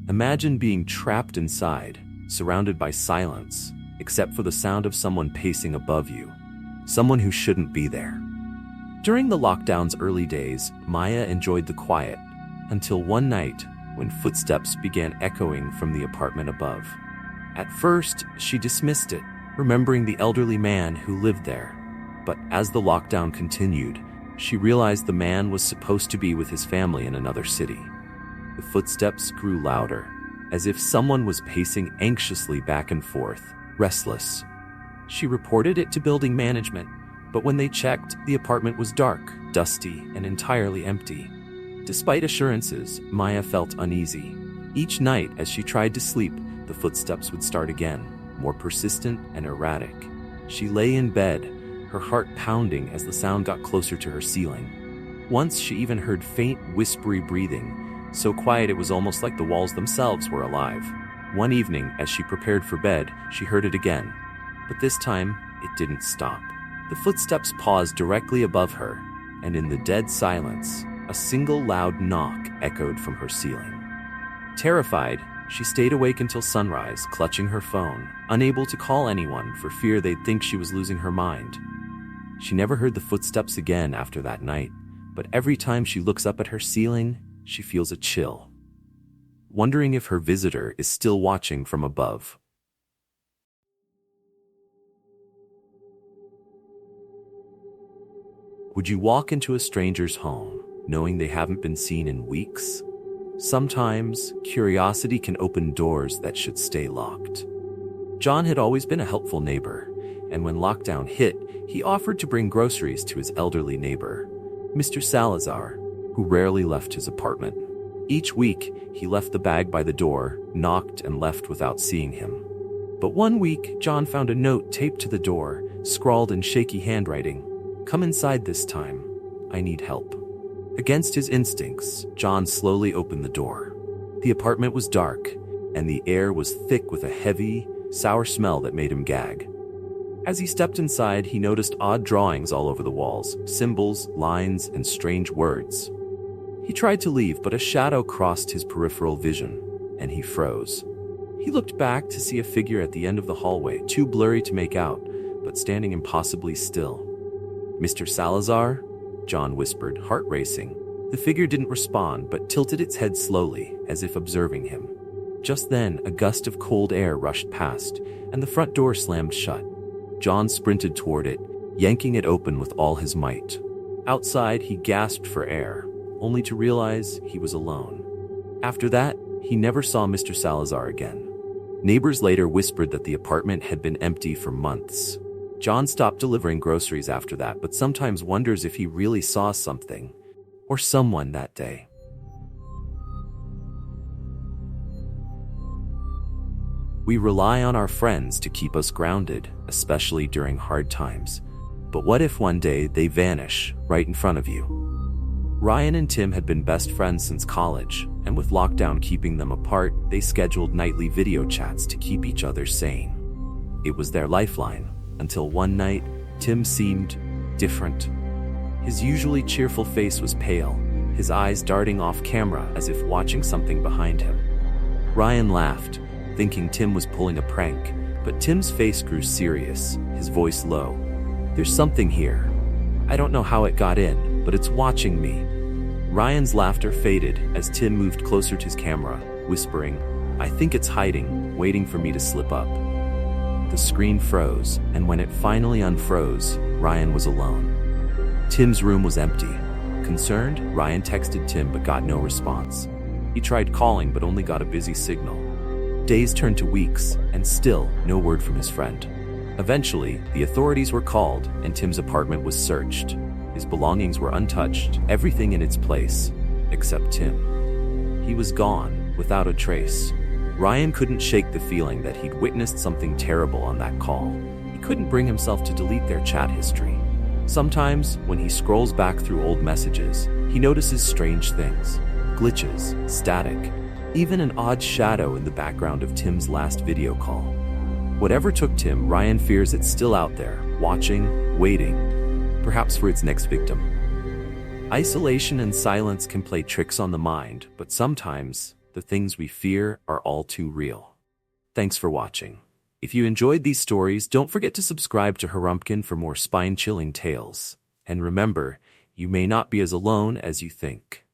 Imagine being trapped inside, surrounded by silence, except for the sound of someone pacing above you. Someone who shouldn't be there. During the lockdown's early days, Maya enjoyed the quiet, until one night when footsteps began echoing from the apartment above. At first, she dismissed it, remembering the elderly man who lived there. But as the lockdown continued, she realized the man was supposed to be with his family in another city. The footsteps grew louder, as if someone was pacing anxiously back and forth, restless. She reported it to building management, but when they checked, the apartment was dark, dusty, and entirely empty. Despite assurances, Maya felt uneasy. Each night, as she tried to sleep, the footsteps would start again, more persistent and erratic. She lay in bed, her heart pounding as the sound got closer to her ceiling. Once she even heard faint, whispery breathing, so quiet it was almost like the walls themselves were alive. One evening, as she prepared for bed, she heard it again. But this time, it didn't stop. The footsteps paused directly above her, and in the dead silence, a single loud knock echoed from her ceiling. Terrified, she stayed awake until sunrise, clutching her phone, unable to call anyone for fear they'd think she was losing her mind. She never heard the footsteps again after that night, but every time she looks up at her ceiling, she feels a chill, wondering if her visitor is still watching from above. Would you walk into a stranger's home, knowing they haven't been seen in weeks? Sometimes, curiosity can open doors that should stay locked. John had always been a helpful neighbor, and when lockdown hit, he offered to bring groceries to his elderly neighbor, Mr. Salazar, who rarely left his apartment. Each week, he left the bag by the door, knocked, and left without seeing him. But one week, John found a note taped to the door, scrawled in shaky handwriting, "Come inside this time. I need help." Against his instincts, John slowly opened the door. The apartment was dark, and the air was thick with a heavy, sour smell that made him gag. As he stepped inside, he noticed odd drawings all over the walls, symbols, lines, and strange words. He tried to leave, but a shadow crossed his peripheral vision, and he froze. He looked back to see a figure at the end of the hallway, too blurry to make out, but standing impossibly still. "Mr. Salazar?" John whispered, heart racing. The figure didn't respond, but tilted its head slowly, as if observing him. Just then, a gust of cold air rushed past, and the front door slammed shut. John sprinted toward it, yanking it open with all his might. Outside, he gasped for air, only to realize he was alone. After that, he never saw Mr. Salazar again. Neighbors later whispered that the apartment had been empty for months. John stopped delivering groceries after that, but sometimes wonders if he really saw something, or someone that day. We rely on our friends to keep us grounded, especially during hard times. But what if one day they vanish right in front of you? Ryan and Tim had been best friends since college, and with lockdown keeping them apart, they scheduled nightly video chats to keep each other sane. It was their lifeline, until one night, Tim seemed different. His usually cheerful face was pale, his eyes darting off camera as if watching something behind him. Ryan laughed, thinking Tim was pulling a prank, but Tim's face grew serious, his voice low. "There's something here. I don't know how it got in, but it's watching me." Ryan's laughter faded as Tim moved closer to his camera, whispering, "I think it's hiding, waiting for me to slip up." The screen froze, and when it finally unfroze, Ryan was alone. Tim's room was empty. Concerned, Ryan texted Tim but got no response. He tried calling but only got a busy signal. Days turned to weeks, and still no word from his friend. Eventually, the authorities were called, and Tim's apartment was searched. His belongings were untouched, everything in its place, except Tim. He was gone, without a trace. Ryan couldn't shake the feeling that he'd witnessed something terrible on that call. He couldn't bring himself to delete their chat history. Sometimes, when he scrolls back through old messages, he notices strange things. Glitches, static, even an odd shadow in the background of Tim's last video call. Whatever took Tim, Ryan fears it's still out there, watching, waiting, perhaps for its next victim. Isolation and silence can play tricks on the mind, but sometimes the things we fear are all too real. Thanks for watching. If you enjoyed these stories, don't forget to subscribe to Harumpkin for more spine-chilling tales. And remember, you may not be as alone as you think.